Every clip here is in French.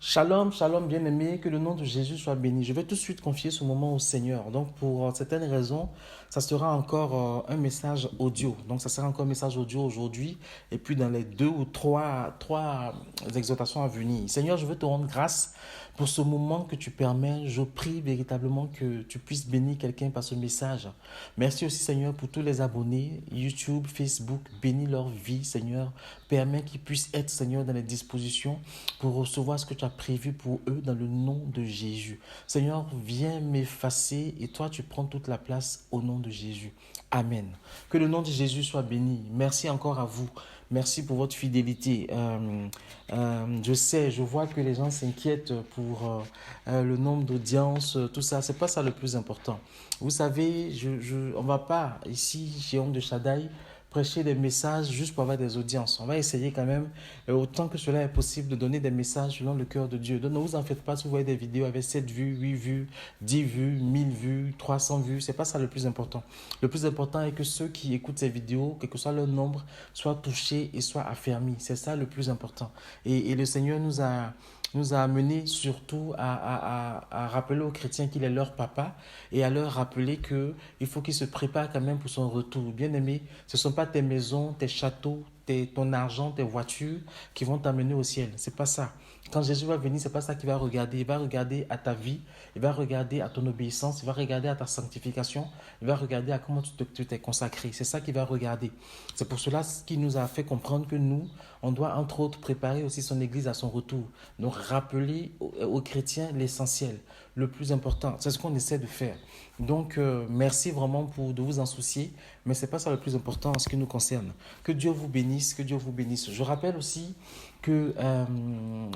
Shalom, shalom, bien-aimé, que le nom de Jésus soit béni. Je vais tout de suite confier ce moment au Seigneur. Donc, pour certaines raisons, ça sera encore un message audio. Donc, ça sera encore un message audio aujourd'hui. Et puis, dans les deux ou trois exhortations à venir. Seigneur, je veux te rendre grâce pour ce moment que tu permets. Je prie véritablement que tu puisses bénir quelqu'un par ce message. Merci aussi, Seigneur, pour tous les abonnés, YouTube, Facebook. Bénis leur vie, Seigneur. Permets qu'ils puissent être, Seigneur, dans les dispositions pour recevoir ce que tu as prévu pour eux dans le nom de Jésus. Seigneur, viens m'effacer et toi, tu prends toute la place au nom de Jésus. Amen. Que le nom de Jésus soit béni. Merci encore à vous. Merci pour votre fidélité. Je sais, je vois que les gens s'inquiètent pour le nombre d'audiences, tout ça. C'est pas ça le plus important. Vous savez, on ne va pas ici, chez Homme de Shaddai, prêcher des messages juste pour avoir des audiences. On va essayer quand même, autant que cela est possible, de donner des messages selon le cœur de Dieu. Donc ne vous en faites pas si vous voyez des vidéos avec 7 vues, 8 vues, 10 vues, 1000 vues, 300 vues. C'est pas ça le plus important. Le plus important est que ceux qui écoutent ces vidéos, quel que soit leur nombre, soient touchés et soient affermis. C'est ça le plus important. Et le Seigneur nous a amenés surtout à rappeler aux chrétiens qu'il est leur papa et à leur rappeler qu'il faut qu'ils se préparent quand même pour son retour. Bien aimé, ce ne sont pas tes maisons, tes châteaux, ton argent, tes voitures qui vont t'amener au ciel. C'est pas ça. Quand Jésus va venir, c'est pas ça qu'il va regarder. Il va regarder à ta vie, il va regarder à ton obéissance, il va regarder à ta sanctification, il va regarder à comment tu t'es consacré. C'est ça qu'il va regarder. C'est pour cela qu'il nous a fait comprendre que nous, on doit entre autres préparer aussi son Église à son retour. Donc rappeler aux chrétiens l'essentiel, le plus important. C'est ce qu'on essaie de faire. Donc merci vraiment de vous en soucier, mais ce n'est pas ça le plus important en ce qui nous concerne. Que Dieu vous bénisse, que Dieu vous bénisse. Je rappelle aussi que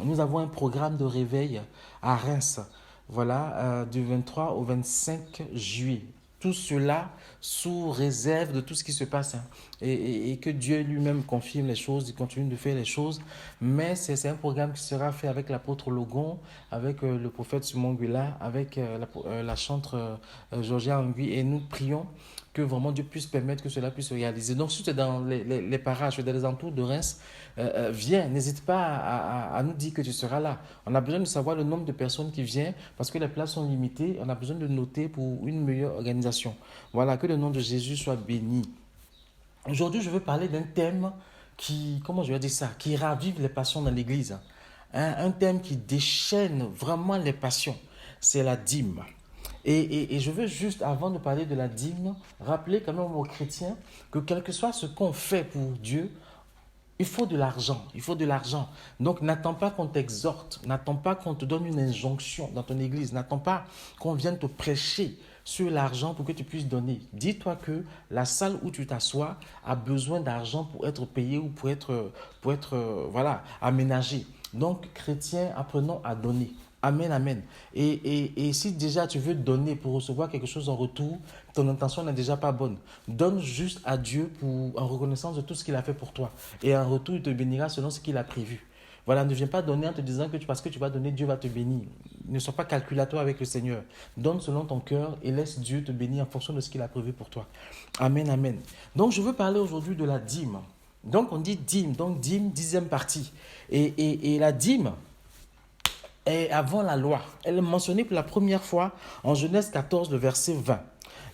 nous avons un programme de réveil à Reims, voilà, du 23 au 25 juillet. Tout cela sous réserve de tout ce qui se passe, hein. Et que Dieu lui-même confirme les choses, il continue de faire les choses. Mais c'est un programme qui sera fait avec l'apôtre Logon, avec le prophète Simon Guila, avec la chantre Georgia Angui. Et nous prions que vraiment Dieu puisse permettre que cela puisse se réaliser. Donc, si tu es dans les parages, dans les entours de Reims, viens, n'hésite pas à nous dire que tu seras là. On a besoin de savoir le nombre de personnes qui viennent parce que les places sont limitées. On a besoin de noter pour une meilleure organisation. Voilà, que le nom de Jésus soit béni. Aujourd'hui, je veux parler d'un thème qui, comment je vais dire ça, qui ravive les passions dans l'Église. Un thème qui déchaîne vraiment les passions. C'est la dîme. Et je veux juste, avant de parler de la dîme, rappeler quand même aux chrétiens que quel que soit ce qu'on fait pour Dieu, il faut de l'argent, il faut de l'argent. Donc n'attends pas qu'on t'exhorte, n'attends pas qu'on te donne une injonction dans ton église, n'attends pas qu'on vienne te prêcher sur l'argent pour que tu puisses donner. Dis-toi que la salle où tu t'assois a besoin d'argent pour être payé ou pour être voilà, aménagé. Donc chrétiens, apprenons à donner. Amen, amen. Et si déjà tu veux donner pour recevoir quelque chose en retour, ton intention n'est déjà pas bonne. Donne juste à Dieu en reconnaissance de tout ce qu'il a fait pour toi. Et en retour, il te bénira selon ce qu'il a prévu. Voilà, ne viens pas donner en te disant que parce que tu vas donner, Dieu va te bénir. Ne sois pas calculateur avec le Seigneur. Donne selon ton cœur et laisse Dieu te bénir en fonction de ce qu'il a prévu pour toi. Amen, amen. Donc, je veux parler aujourd'hui de la dîme. Donc, on dit dîme. Donc, dîme, 10e partie. Et la dîme, et avant la loi. Elle est mentionnée pour la première fois en Genèse 14, le verset 20.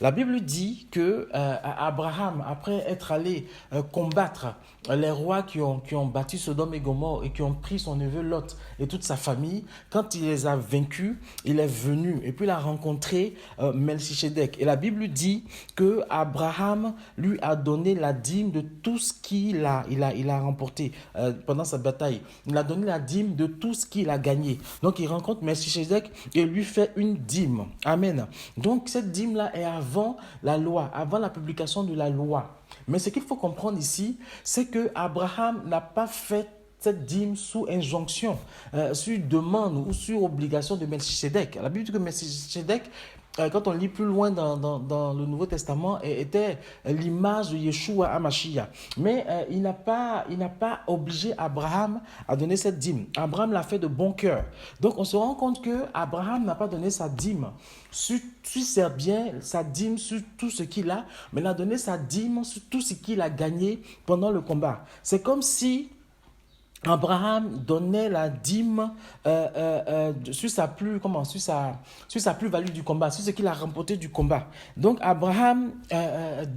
La Bible dit que Abraham, après être allé combattre les rois qui ont bâti Sodome et Gomorrhe et qui ont pris son neveu Lot et toute sa famille, quand il les a vaincus, il est venu et puis il a rencontré Melchisedec. Et la Bible dit que Abraham lui a donné la dîme de tout ce qu'il a remporté pendant sa bataille. Il a donné la dîme de tout ce qu'il a gagné. Donc il rencontre Melchisedec et lui fait une dîme. Amen. Donc cette dîme-là est avant la loi, avant la publication de la loi. Mais ce qu'il faut comprendre ici, c'est que Abraham n'a pas fait cette dîme sous injonction, sur demande ou sur obligation de Melchisedec. La Bible dit que Melchisedec, quand on lit plus loin dans le Nouveau Testament, était l'image de Yeshua HaMashiach. Mais il n'a pas obligé Abraham à donner cette dîme. Abraham l'a fait de bon cœur. Donc on se rend compte que Abraham n'a pas donné sa dîme sur ses biens, sa dîme sur tout ce qu'il a, mais il a donné sa dîme sur tout ce qu'il a gagné pendant le combat. C'est comme si Abraham donnait la dîme sur sa sur sa plus-value du combat, sur ce qu'il a remporté du combat. Donc Abraham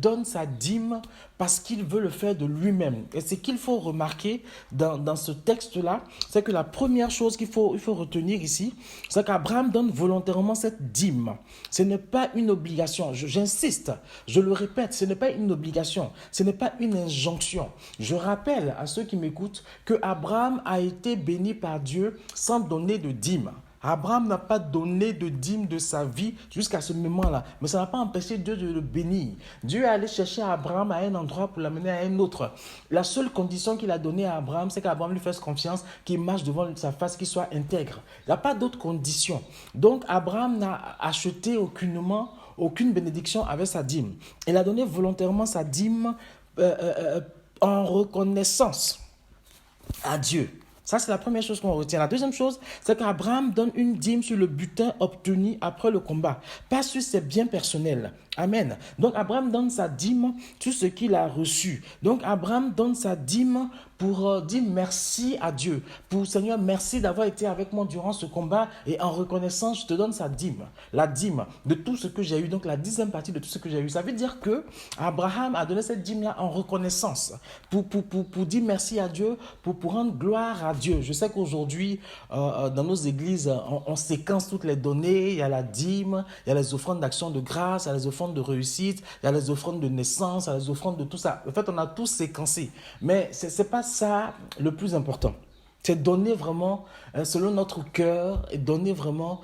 donne sa dîme parce qu'il veut le faire de lui-même. Et ce qu'il faut remarquer dans ce texte-là, c'est que la première chose il faut retenir ici, c'est qu'Abraham donne volontairement cette dîme. Ce n'est pas une obligation. J'insiste, je le répète, ce n'est pas une obligation, ce n'est pas une injonction. Je rappelle à ceux qui m'écoutent que Abraham a été béni par Dieu sans donner de dîme. Abraham n'a pas donné de dîme de sa vie jusqu'à ce moment-là. Mais ça n'a pas empêché Dieu de le bénir. Dieu est allé chercher Abraham à un endroit pour l'amener à un autre. La seule condition qu'il a donnée à Abraham, c'est qu'Abraham lui fasse confiance, qu'il marche devant sa face, qu'il soit intègre. Il n'y a pas d'autre condition. Donc Abraham n'a acheté aucune bénédiction avec sa dîme. Il a donné volontairement sa dîme en reconnaissance à Dieu. Ça, c'est la première chose qu'on retient. La deuxième chose, c'est qu'Abraham donne une dîme sur le butin obtenu après le combat, pas sur ses biens personnels. Amen. Donc, Abraham donne sa dîme sur ce qu'il a reçu. Donc, Abraham donne sa dîme pour dire merci à Dieu. Pour Seigneur, merci d'avoir été avec moi durant ce combat et en reconnaissance, je te donne sa dîme. La dîme de tout ce que j'ai eu. Donc, la 10e partie de tout ce que j'ai eu. Ça veut dire que Abraham a donné cette dîme-là en reconnaissance pour dire merci à Dieu, pour rendre gloire à Dieu. Je sais qu'aujourd'hui, dans nos églises, on séquence toutes les données. Il y a la dîme, il y a les offrandes d'action de grâce, il y a les offrandes de réussite, il y a les offrandes de naissance, il y a les offrandes de tout ça. En fait, on a tout séquencé. Mais ce n'est pas ça le plus important. C'est donner vraiment selon notre cœur et donner vraiment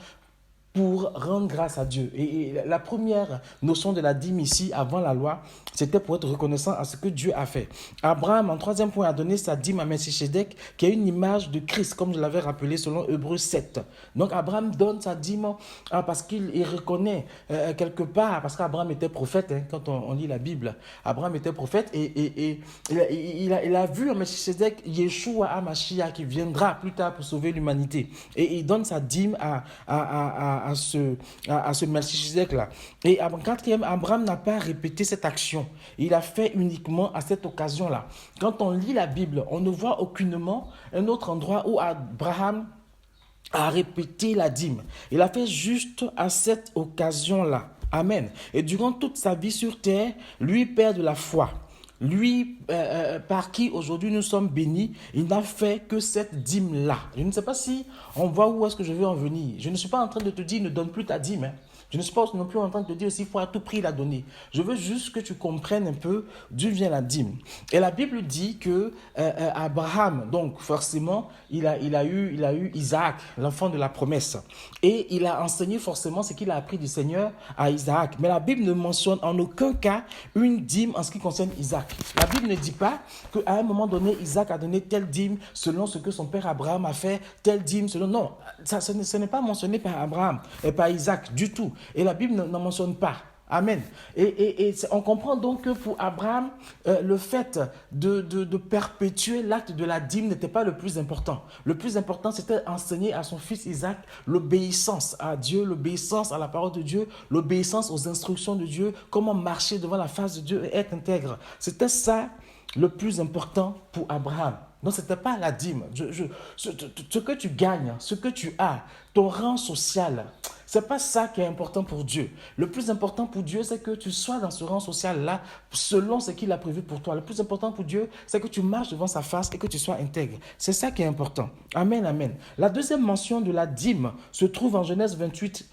pour rendre grâce à Dieu. Et la première notion de la dîme ici, avant la loi, c'était pour être reconnaissant à ce que Dieu a fait. Abraham, en troisième point, a donné sa dîme à Melchisedec, qui est une image de Christ, comme je l'avais rappelé selon Hébreux 7. Donc Abraham donne sa dîme parce qu'il reconnaît quelque part, parce qu'Abraham était prophète, quand on lit la Bible. Abraham était prophète et il a vu en Melchisedec Yeshua HaMashiach qui viendra plus tard pour sauver l'humanité. Et il donne sa dîme à ce Melchisedec-là. Et en quatrième, Abraham n'a pas répété cette action. Il a fait uniquement à cette occasion-là. Quand on lit la Bible, on ne voit aucunement un autre endroit où Abraham a répété la dîme. Il a fait juste à cette occasion-là. Amen. Et durant toute sa vie sur terre, lui perd de la foi. Lui, par qui aujourd'hui nous sommes bénis, il n'a fait que cette dîme-là. Je ne sais pas si on voit où est-ce que je veux en venir. Je ne suis pas en train de te dire ne donne plus ta dîme. Je ne suis pas non plus en train de te dire aussi il faut à tout prix la donner. Je veux juste que tu comprennes un peu d'où vient la dîme. Et la Bible dit que Abraham, donc forcément, il a eu Isaac, l'enfant de la promesse. Et il a enseigné forcément ce qu'il a appris du Seigneur à Isaac. Mais la Bible ne mentionne en aucun cas une dîme en ce qui concerne Isaac. La Bible ne dit pas qu'à un moment donné, Isaac a donné telle dîme selon ce que son père Abraham a fait, telle dîme selon... Non, ce n'est pas mentionné par Abraham et par Isaac du tout. Et la Bible n'en mentionne pas. Amen. Et on comprend donc que pour Abraham, le fait de perpétuer l'acte de la dîme n'était pas le plus important. Le plus important, c'était enseigner à son fils Isaac l'obéissance à Dieu, l'obéissance à la parole de Dieu, l'obéissance aux instructions de Dieu, comment marcher devant la face de Dieu et être intègre. C'était ça le plus important pour Abraham. Non, ce n'était pas la dîme. Ce que tu gagnes, ce que tu as, ton rang social, ce n'est pas ça qui est important pour Dieu. Le plus important pour Dieu, c'est que tu sois dans ce rang social-là selon ce qu'il a prévu pour toi. Le plus important pour Dieu, c'est que tu marches devant sa face et que tu sois intègre. C'est ça qui est important. Amen, amen. La deuxième mention de la dîme se trouve en Genèse 28,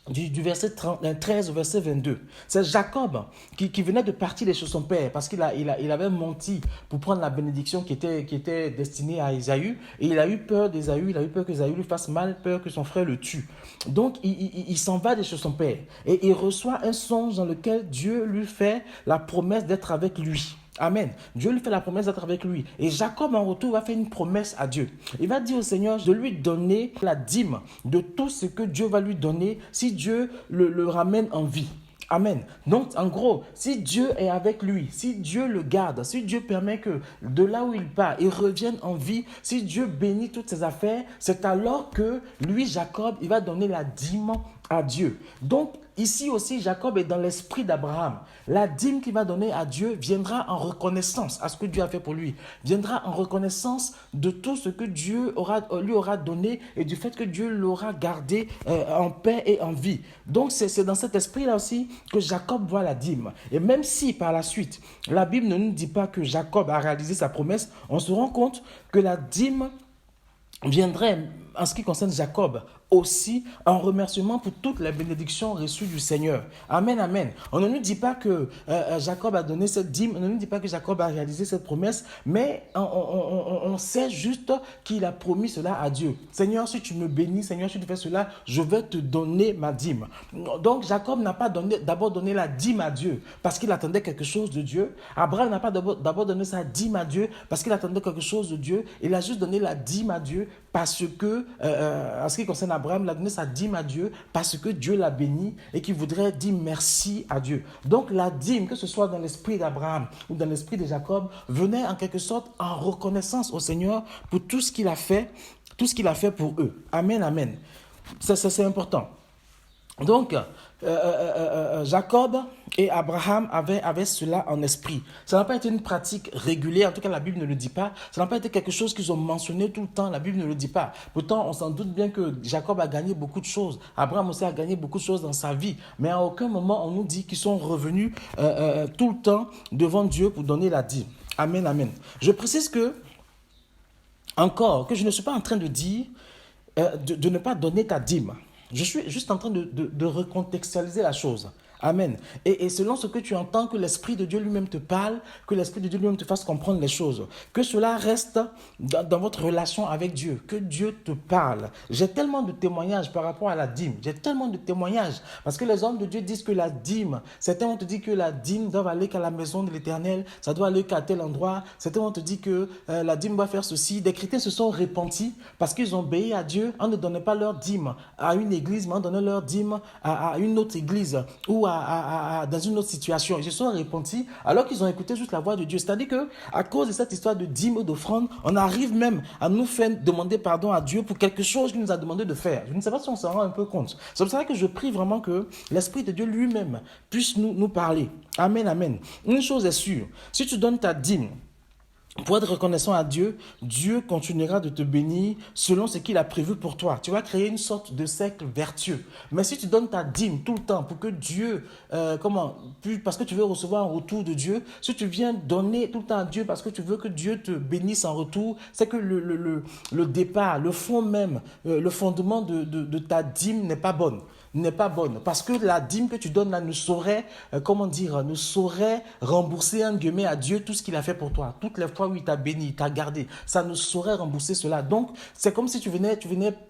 du verset 13 au verset 22. C'est Jacob qui venait de partir de chez son père parce qu'il avait menti pour prendre la bénédiction qui était destinée à Ésaü. Et il a eu peur d'Ésaü, il a eu peur qu'Ésaü lui fasse mal, peur que son frère le tue. Donc il s'en va de chez son père et il reçoit un songe dans lequel Dieu lui fait la promesse d'être avec lui. Amen. Dieu lui fait la promesse d'être avec lui. Et Jacob, en retour, va faire une promesse à Dieu. Il va dire au Seigneur de lui donner la dîme de tout ce que Dieu va lui donner si Dieu le ramène en vie. Amen. Donc, en gros, si Dieu est avec lui, si Dieu le garde, si Dieu permet que de là où il part, il revienne en vie, si Dieu bénit toutes ses affaires, c'est alors que lui, Jacob, il va donner la dîme à Dieu. Donc, ici aussi, Jacob est dans l'esprit d'Abraham. La dîme qu'il va donner à Dieu viendra en reconnaissance à ce que Dieu a fait pour lui. Viendra en reconnaissance de tout ce que lui aura donné et du fait que Dieu l'aura gardé en paix et en vie. Donc, c'est dans cet esprit-là aussi que Jacob voit la dîme. Et même si par la suite, la Bible ne nous dit pas que Jacob a réalisé sa promesse, on se rend compte que la dîme viendrait, en ce qui concerne Jacob, aussi en remerciement pour toutes les bénédictions reçues du Seigneur. Amen, amen. On ne nous dit pas que Jacob a donné cette dîme, on ne nous dit pas que Jacob a réalisé cette promesse, mais on sait juste qu'il a promis cela à Dieu. Seigneur, si tu me bénis, Seigneur, si tu fais cela, je vais te donner ma dîme. Donc Jacob n'a pas d'abord donné la dîme à Dieu parce qu'il attendait quelque chose de Dieu. Abraham n'a pas d'abord donné sa dîme à Dieu parce qu'il attendait quelque chose de Dieu. Il a juste donné la dîme à Dieu parce que, en ce qui concerne Abraham, il a donné sa dîme à Dieu parce que Dieu l'a béni et qu'il voudrait dire merci à Dieu. Donc la dîme, que ce soit dans l'esprit d'Abraham ou dans l'esprit de Jacob, venait en quelque sorte en reconnaissance au Seigneur pour tout ce qu'il a fait pour eux. Amen, amen. C'est important. Donc, Jacob et Abraham avaient cela en esprit. Ça n'a pas été une pratique régulière, en tout cas la Bible ne le dit pas. Ça n'a pas été quelque chose qu'ils ont mentionné tout le temps, la Bible ne le dit pas. Pourtant, on s'en doute bien que Jacob a gagné beaucoup de choses. Abraham aussi a gagné beaucoup de choses dans sa vie. Mais à aucun moment, on nous dit qu'ils sont revenus tout le temps devant Dieu pour donner la dîme. Amen, amen. Je précise que je ne suis pas en train de dire de ne pas donner ta dîme. Je suis juste en train de recontextualiser la chose. Amen. Et selon ce que tu entends, que l'Esprit de Dieu lui-même te parle, que l'Esprit de Dieu lui-même te fasse comprendre les choses, que cela reste dans votre relation avec Dieu, que Dieu te parle. J'ai tellement de témoignages par rapport à la dîme, j'ai tellement de témoignages, parce que les hommes de Dieu disent que la dîme, certains vont te dire que la dîme doit aller qu'à la maison de l'Éternel, ça doit aller qu'à tel endroit, certains vont te dire que la dîme doit faire ceci. Des chrétiens se sont repentis parce qu'ils ont obéi à Dieu, on ne donnait pas leur dîme à une église, mais on donnait leur dîme à une autre église ou dans une autre situation. Ils se sont repentis alors qu'ils ont écouté juste la voix de Dieu. C'est-à-dire qu'à cause de cette histoire de dîme ou d'offrande, on arrive même à nous faire demander pardon à Dieu pour quelque chose qu'il nous a demandé de faire. Je ne sais pas si on s'en rend un peu compte. C'est pour ça que je prie vraiment que l'Esprit de Dieu lui-même puisse nous parler. Amen, amen. Une chose est sûre, si tu donnes ta dîme, pour être reconnaissant à Dieu, Dieu continuera de te bénir selon ce qu'il a prévu pour toi. Tu vas créer une sorte de cercle vertueux. Mais si tu donnes ta dîme tout le temps pour que Dieu, parce que tu veux recevoir un retour de Dieu, si tu viens donner tout le temps à Dieu parce que tu veux que Dieu te bénisse en retour, c'est que le départ, le fond même, le fondement de ta dîme n'est pas bonne. Parce que la dîme que tu donnes là ne saurait rembourser en guillemets à Dieu tout ce qu'il a fait pour toi. Toutes les fois où il t'a béni, il t'a gardé, ça ne saurait rembourser cela. Donc, c'est comme si tu venais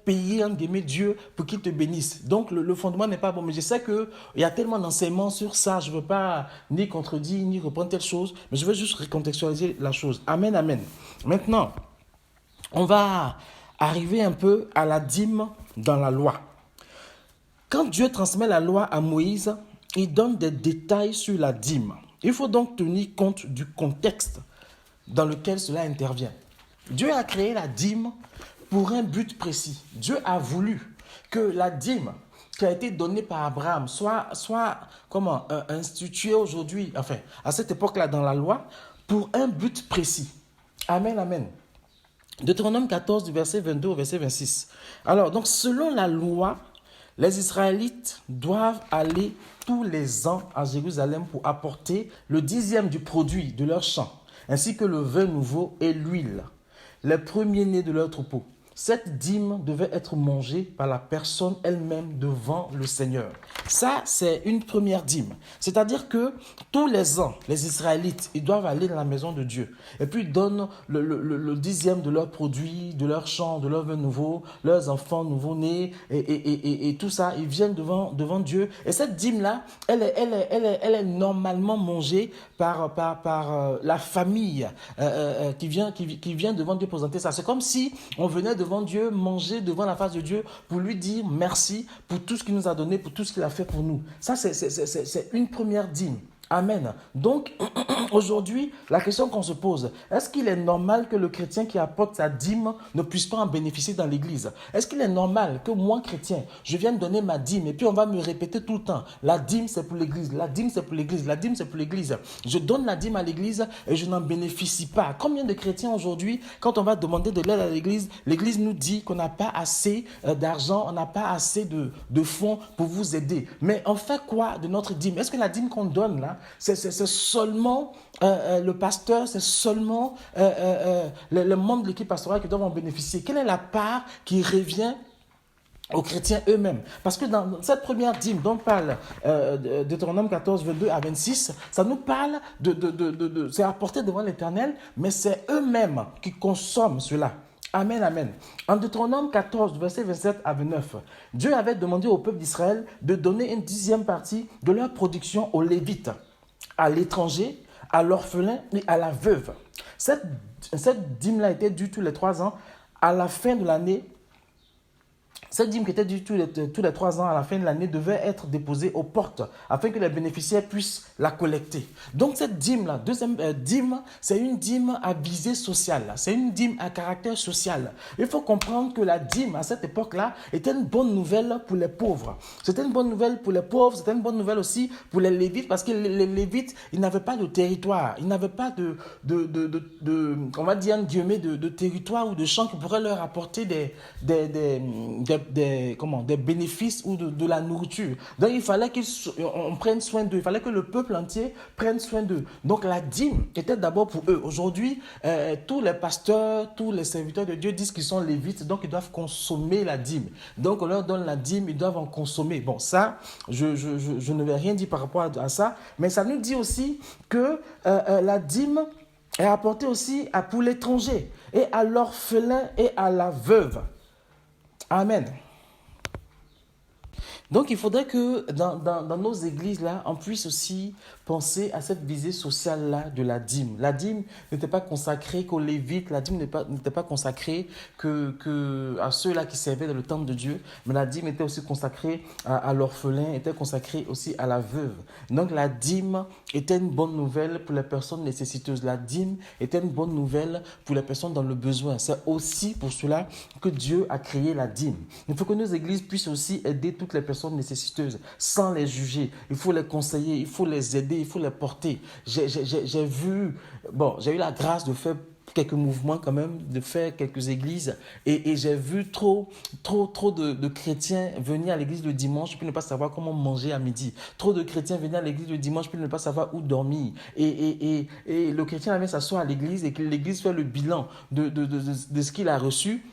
payer en guillemets Dieu pour qu'il te bénisse. Donc, le fondement n'est pas bon. Mais je sais qu'il y a tellement d'enseignements sur ça, je ne veux pas ni contredire, ni reprendre telle chose, mais je veux juste recontextualiser la chose. Amen, amen. Maintenant, on va arriver un peu à la dîme dans la loi. Quand Dieu transmet la loi à Moïse, il donne des détails sur la dîme. Il faut donc tenir compte du contexte dans lequel cela intervient. Dieu a créé la dîme pour un but précis. Dieu a voulu que la dîme qui a été donnée par Abraham soit instituée aujourd'hui, enfin, à cette époque-là dans la loi, pour un but précis. Amen, amen. Deutéronome 14, du verset 22 au verset 26. Alors, donc, selon la loi, les Israélites doivent aller tous les ans à Jérusalem pour apporter le 10e du produit de leur champ, ainsi que le vin nouveau et l'huile, les premiers-nés de leur troupeau. Cette dîme devait être mangée par la personne elle-même devant le Seigneur. Ça, c'est une première dîme. C'est-à-dire que tous les ans, les Israélites, ils doivent aller dans la maison de Dieu. Et puis, ils donnent le 10e de leurs produits, de leur champ, de leur vin nouveau, leurs enfants nouveau-nés et tout ça. Ils viennent devant Dieu. Et cette dîme-là, elle est normalement mangée par la famille qui vient devant Dieu présenter ça. C'est comme si on venait devant Dieu, manger devant la face de Dieu pour lui dire merci pour tout ce qu'il nous a donné, pour tout ce qu'il a fait pour nous. Ça, c'est une première dîme. Amen. Donc, Aujourd'hui, la question qu'on se pose, est-ce qu'il est normal que le chrétien qui apporte sa dîme ne puisse pas en bénéficier dans l'église? Est-ce qu'il est normal que moi, chrétien, je vienne donner ma dîme et puis on va me répéter tout le temps, la dîme c'est pour l'église, la dîme c'est pour l'église, la dîme c'est pour l'église. Je donne la dîme à l'église et je n'en bénéficie pas. Combien de chrétiens aujourd'hui, quand on va demander de l'aide à l'église nous dit qu'on n'a pas assez d'argent, on n'a pas assez de fonds pour vous aider. Mais on fait quoi de notre dîme? Est-ce que la dîme qu'on donne là, c'est seulement le pasteur, c'est seulement les membres de l'équipe pastorale qui doivent en bénéficier? Quelle est la part qui revient aux chrétiens eux-mêmes? Parce que dans cette première dîme dont parle Deutéronome 14, 22 à 26, ça nous parle c'est apporté devant l'Éternel, mais c'est eux-mêmes qui consomment cela. Amen, amen. En Deutéronome 14, verset 27 à 29, Dieu avait demandé au peuple d'Israël de donner une 10e partie de leur production aux Lévites, à l'étranger, à l'orphelin et à la veuve. Cette dîme-là était due tous les 3 ans. À la fin de l'année, cette dîme qui était due tous les 3 ans à la fin de l'année devait être déposée aux portes afin que les bénéficiaires puissent la collecter. Donc cette dîme-là, deuxième dîme, c'est une dîme à visée sociale. C'est une dîme à caractère social. Il faut comprendre que la dîme à cette époque-là était une bonne nouvelle pour les pauvres. C'était une bonne nouvelle pour les pauvres, c'était une bonne nouvelle aussi pour les Lévites parce que les Lévites, ils n'avaient pas de territoire, ils n'avaient pas on va dire, de territoire ou de champ qui pourrait leur apporter des bénéfices ou de la nourriture. Donc il fallait qu'on prenne soin d'eux, il fallait que le peuple entier prenne soin d'eux. Donc la dîme était d'abord pour eux. Aujourd'hui, tous les pasteurs, tous les serviteurs de Dieu disent qu'ils sont lévites, donc ils doivent consommer la dîme. Donc on leur donne la dîme, ils doivent en consommer. Bon, ça, je ne vais rien dire par rapport à ça, mais ça nous dit aussi que la dîme est apportée aussi pour l'étranger et à l'orphelin et à la veuve. Amen. Donc, il faudrait que dans nos églises-là, on puisse aussi penser à cette visée sociale-là de la dîme. La dîme n'était pas consacrée qu'aux Lévites, la dîme n'était pas consacrée à ceux-là qui servaient dans le temple de Dieu, mais la dîme était aussi consacrée à l'orphelin, était consacrée aussi à la veuve. Donc, la dîme était une bonne nouvelle pour les personnes nécessiteuses. La dîme était une bonne nouvelle pour les personnes dans le besoin. C'est aussi pour cela que Dieu a créé la dîme. Il faut que nos églises puissent aussi aider toutes les personnes nécessiteuses sans les juger. Il faut les conseiller, il faut les aider, il faut les porter. J'ai eu la grâce de faire quelques mouvements quand même, de faire quelques églises et j'ai vu trop de chrétiens venir à l'église le dimanche puis ne pas savoir comment manger à midi. Trop de chrétiens venir à l'église le dimanche puis ne pas savoir où dormir. Et le chrétien vient s'asseoir à l'église et que l'église fait le bilan de ce qu'il a reçu,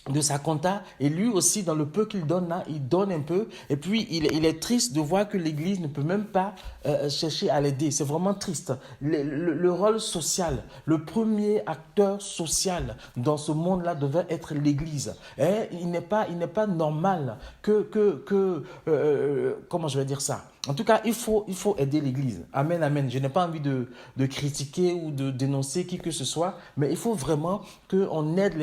de sa compta, et lui aussi dans le peu qu'il donne là, il donne un peu et puis il est triste de voir que l'église ne peut même pas chercher à l'aider. C'est vraiment triste. Le rôle social, le premier acteur social dans ce monde-là devait être l'église. Et il n'est pas normal comment je vais dire ça? En tout cas, il faut aider l'église. Amen, amen. Je n'ai pas envie de critiquer ou de dénoncer qui que ce soit, mais il faut vraiment qu'on aide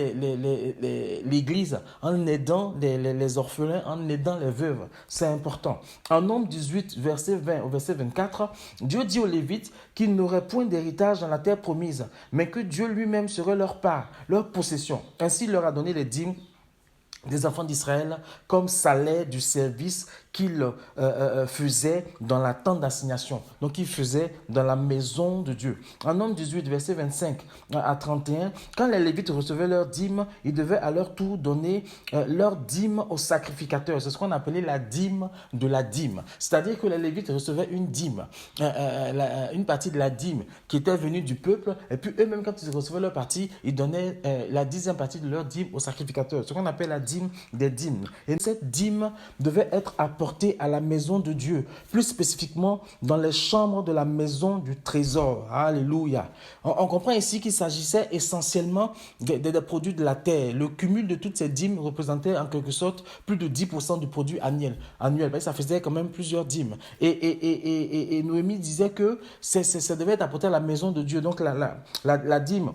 l'église en aidant les orphelins, en aidant les veuves. C'est important. En Nombre 18, verset 20 au verset 24, Dieu dit aux Lévites qu'ils n'auraient point d'héritage dans la terre promise, mais que Dieu lui-même serait leur part, leur possession. Ainsi, il leur a donné les dîmes des enfants d'Israël comme salaire du service qu'il faisait dans la tente d'assignation. Donc, il faisait dans la maison de Dieu. En Nombre 18, verset 25 à 31, quand les Lévites recevaient leur dîme, ils devaient à leur tour donner leur dîme aux sacrificateurs. C'est ce qu'on appelait la dîme de la dîme. C'est-à-dire que les Lévites recevaient une dîme, une partie de la dîme qui était venue du peuple, et puis eux-mêmes, quand ils recevaient leur partie, ils donnaient la 10e partie de leur dîme aux sacrificateurs. Ce qu'on appelle la dîme des dîmes. Et cette dîme devait être apportée à la maison de Dieu, plus spécifiquement dans les chambres de la maison du trésor. Alléluia. On comprend ici qu'il s'agissait essentiellement des produits de la terre. Le cumul de toutes ces dîmes représentait en quelque sorte plus de 10% du produit annuel. Parce que ça faisait quand même plusieurs dîmes. Et Noémie disait que ça devait être apporté à la maison de Dieu. Donc la dîme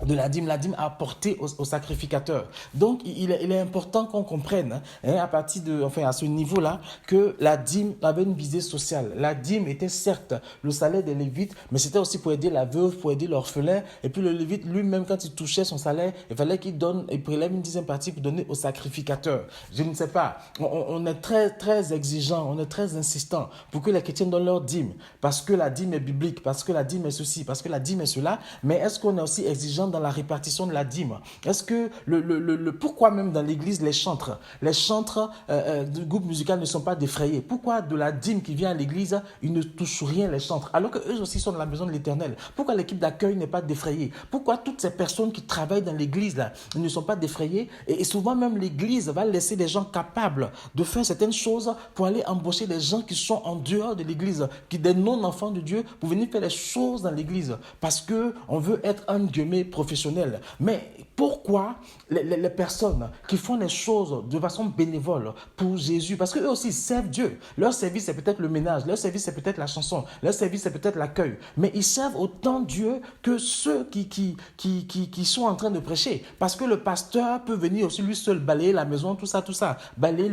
de la dîme apportée au sacrificateur. Donc, il est important qu'on comprenne, hein, à partir de, enfin, à ce niveau-là, que la dîme avait une visée sociale. La dîme était certes le salaire des Lévites, mais c'était aussi pour aider la veuve, pour aider l'orphelin. Et puis le Lévite lui-même, quand il touchait son salaire, il fallait qu'il donne, il prélève une dixième partie pour donner au sacrificateur. Je ne sais pas. On est très, très exigeant, on est très insistant pour que les chrétiens donnent leur dîme, parce que la dîme est biblique, parce que la dîme est ceci, parce que la dîme est cela. Mais est-ce qu'on est aussi exigeant dans la répartition de la dîme? Est-ce que pourquoi même dans l'église les chantres du groupe musical ne sont pas défrayés? Pourquoi de la dîme qui vient à l'église, ils ne touchent rien les chantres, alors qu'eux aussi sont dans la maison de l'Éternel? Pourquoi l'équipe d'accueil n'est pas défrayée? Pourquoi toutes ces personnes qui travaillent dans l'église là ne sont pas défrayées? Et souvent même l'église va laisser des gens capables de faire certaines choses pour aller embaucher des gens qui sont en dehors de l'église, qui des non-enfants de Dieu, pour venir faire les choses dans l'église, parce que on veut être un guillemets professionnel. Mais pourquoi les personnes qui font les choses de façon bénévole pour Jésus, parce qu'eux aussi servent Dieu. Leur service, c'est peut-être le ménage, leur service, c'est peut-être la chanson, leur service, c'est peut-être l'accueil. Mais ils servent autant Dieu que ceux qui sont en train de prêcher. Parce que le pasteur peut venir aussi lui seul balayer la maison, tout ça, balayer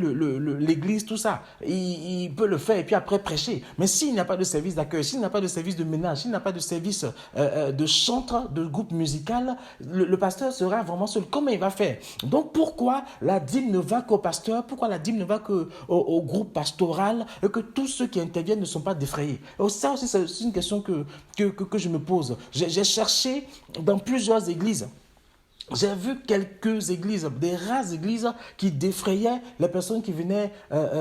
l'église, tout ça. Il peut le faire et puis après prêcher. Mais s'il n'y a pas de service d'accueil, s'il n'y a pas de service de ménage, s'il n'y a pas de service de chantre, de groupe musical, le pasteur sera vraiment seul. Comment il va faire? Donc pourquoi la dîme ne va qu'au pasteur? Pourquoi la dîme ne va qu'au groupe pastoral et que tous ceux qui interviennent ne sont pas défrayés? Et ça aussi, c'est une question que je me pose. J'ai cherché dans plusieurs églises. J'ai vu quelques églises, des rares églises qui défrayaient les personnes qui venaient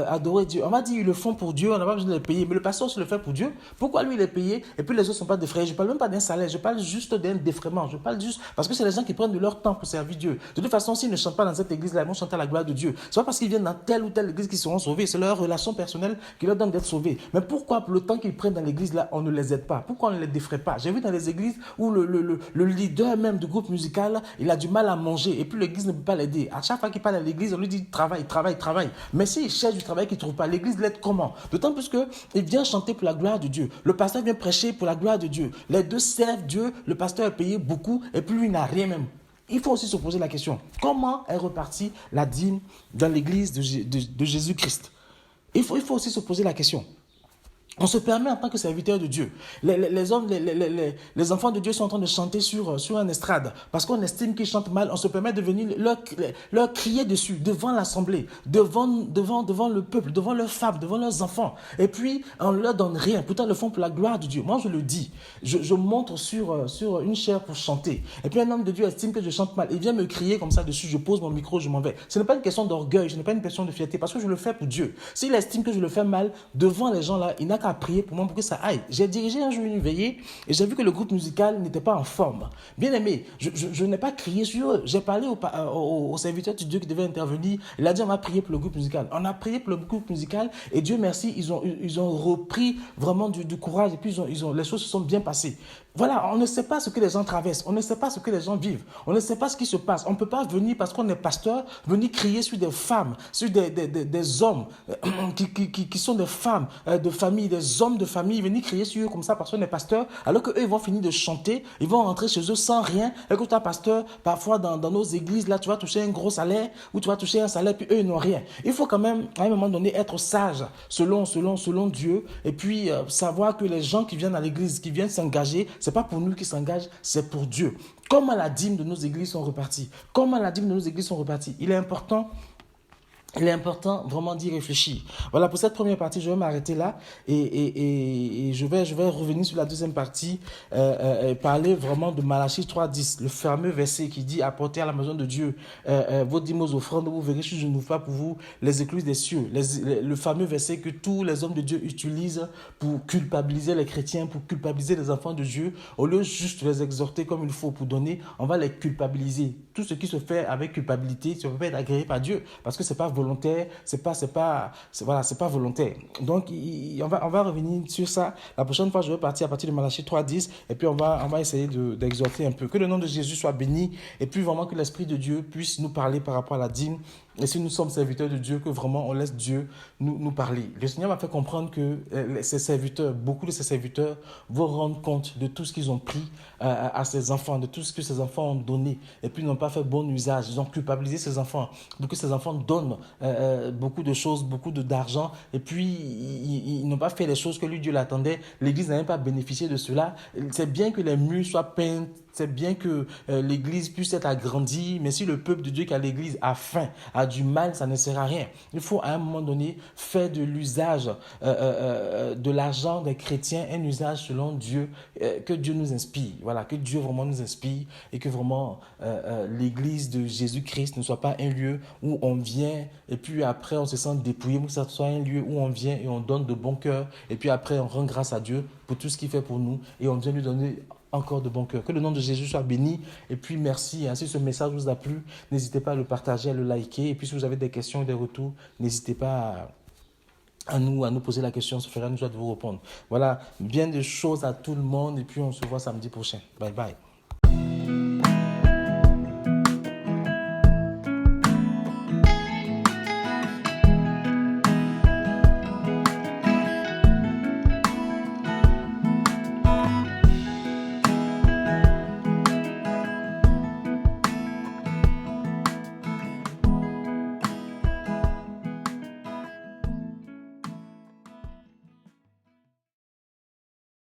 adorer Dieu. On m'a dit ils le font pour Dieu, on n'a pas besoin de les payer. Mais le pasteur se le fait pour Dieu. Pourquoi lui il est payé et puis les autres ne sont pas défrayés? Je ne parle même pas d'un salaire, je parle juste d'un défraiement. Je parle juste parce que c'est les gens qui prennent de leur temps pour servir Dieu. De toute façon, s'ils ne chantent pas dans cette église-là, ils vont chanter à la gloire de Dieu. Ce n'est pas parce qu'ils viennent dans telle ou telle église qu'ils seront sauvés. C'est leur relation personnelle qui leur donne d'être sauvés. Mais pourquoi pour le temps qu'ils prennent dans l'église-là, on ne les aide pas? Pourquoi on ne les défraie pas? J'ai vu dans les églises où le leader même du groupe musical, il a du mal à manger. Et puis l'église ne peut pas l'aider. À chaque fois qu'il parle à l'église, on lui dit travaille. Mais s'il cherche du travail qu'il ne trouve pas, l'église l'aide comment? D'autant plus qu'il vient chanter pour la gloire de Dieu. Le pasteur vient prêcher pour la gloire de Dieu. Les deux servent Dieu. Le pasteur est payé beaucoup et puis lui n'a rien même. Il faut aussi se poser la question. Comment est repartie la dîme dans l'église de Jésus-Christ? Il faut aussi se poser la question. On se permet en tant que serviteur de Dieu. Les enfants de Dieu sont en train de chanter sur un estrade parce qu'on estime qu'ils chantent mal. On se permet de venir leur crier dessus, devant l'assemblée, devant le peuple, devant leurs femmes, devant leurs enfants. Et puis, on ne leur donne rien. Pourtant, ils le font pour la gloire de Dieu. Moi, je le dis. Je monte sur une chaire pour chanter. Et puis, un homme de Dieu estime que je chante mal. Il vient me crier comme ça dessus. Je pose mon micro, je m'en vais. Ce n'est pas une question d'orgueil, ce n'est pas une question de fierté parce que je le fais pour Dieu. S'il estime que je le fais mal devant les gens là, il n'a qu'à prier pour moi pour que ça aille. J'ai dirigé un jour une veillée et j'ai vu que le groupe musical n'était pas en forme. Bien aimé, je n'ai pas crié sur eux. J'ai parlé au serviteur de Dieu qui devait intervenir. Il a dit on va prier pour le groupe musical. On a prié pour le groupe musical et Dieu merci, ils ont repris vraiment du courage et puis les choses se sont bien passées. Voilà, on ne sait pas ce que les gens traversent, on ne sait pas ce que les gens vivent, on ne sait pas ce qui se passe. On ne peut pas venir, parce qu'on est pasteur, venir crier sur des femmes, sur des hommes qui sont des femmes de famille, des hommes de famille, venir crier sur eux comme ça parce qu'on est pasteur, alors qu'eux, ils vont finir de chanter, ils vont rentrer chez eux sans rien. Et que tu es pasteur, parfois dans nos églises, là, tu vas toucher un gros salaire, ou tu vas toucher un salaire, puis eux, ils n'ont rien. Il faut quand même, à un moment donné, être sage selon Dieu, et puis savoir que les gens qui viennent à l'église, qui viennent s'engager, c'est pas pour nous qui s'engagent, c'est pour Dieu. Comment la dîme de nos églises sont reparties? Il est important vraiment d'y réfléchir. Voilà, pour cette première partie, je vais m'arrêter là et je vais revenir sur la deuxième partie, parler vraiment de Malachie 3.10, le fameux verset qui dit « Apportez à la maison de Dieu vos dîmes aux offrandes, vous verrez si je ne vous fais pour vous les écluses des cieux. » Le fameux verset que tous les hommes de Dieu utilisent pour culpabiliser les chrétiens, pour culpabiliser les enfants de Dieu. Au lieu juste de les exhorter comme il faut pour donner, on va les culpabiliser. Tout ce qui se fait avec culpabilité, ça ne peut pas être agréé par Dieu parce que c'est pas volontaire, c'est pas volontaire. Donc on va revenir sur ça. La prochaine fois, je vais partir à partir de Malachie 3.10 et puis on va essayer d'exhorter un peu. Que le nom de Jésus soit béni et puis vraiment que l'Esprit de Dieu puisse nous parler par rapport à la dîme Et si nous sommes serviteurs de Dieu, que vraiment on laisse Dieu nous parler. Le Seigneur m'a fait comprendre que ses serviteurs, beaucoup de ses serviteurs vont rendre compte de tout ce qu'ils ont pris à ses enfants, de tout ce que ses enfants ont donné, et puis n'ont pas fait bon usage. Ils ont culpabilisé ses enfants, pour que ses enfants donnent beaucoup de choses, beaucoup d'argent, et puis ils n'ont pas fait les choses que lui, Dieu l'attendait. L'Église n'a même pas bénéficié de cela. C'est bien que les murs soient peints, c'est bien que l'Église puisse être agrandie, mais si le peuple de Dieu qui a l'Église a faim, a du mal, ça ne sert à rien. Il faut à un moment donné faire de l'usage de l'argent des chrétiens un usage selon Dieu, que Dieu nous inspire. Voilà, que Dieu vraiment nous inspire et que vraiment l'Église de Jésus-Christ ne soit pas un lieu où on vient et puis après on se sent dépouillé, mais que ça soit un lieu où on vient et on donne de bon cœur et puis après on rend grâce à Dieu pour tout ce qu'il fait pour nous et on vient lui donner encore de bon cœur. Que le nom de Jésus soit béni. Et puis merci. Si ce message vous a plu, n'hésitez pas à le partager, à le liker. Et puis si vous avez des questions ou des retours, n'hésitez pas à nous poser la question. Ça fera une joie de vous répondre. Voilà, bien de choses à tout le monde. Et puis on se voit samedi prochain. Bye bye.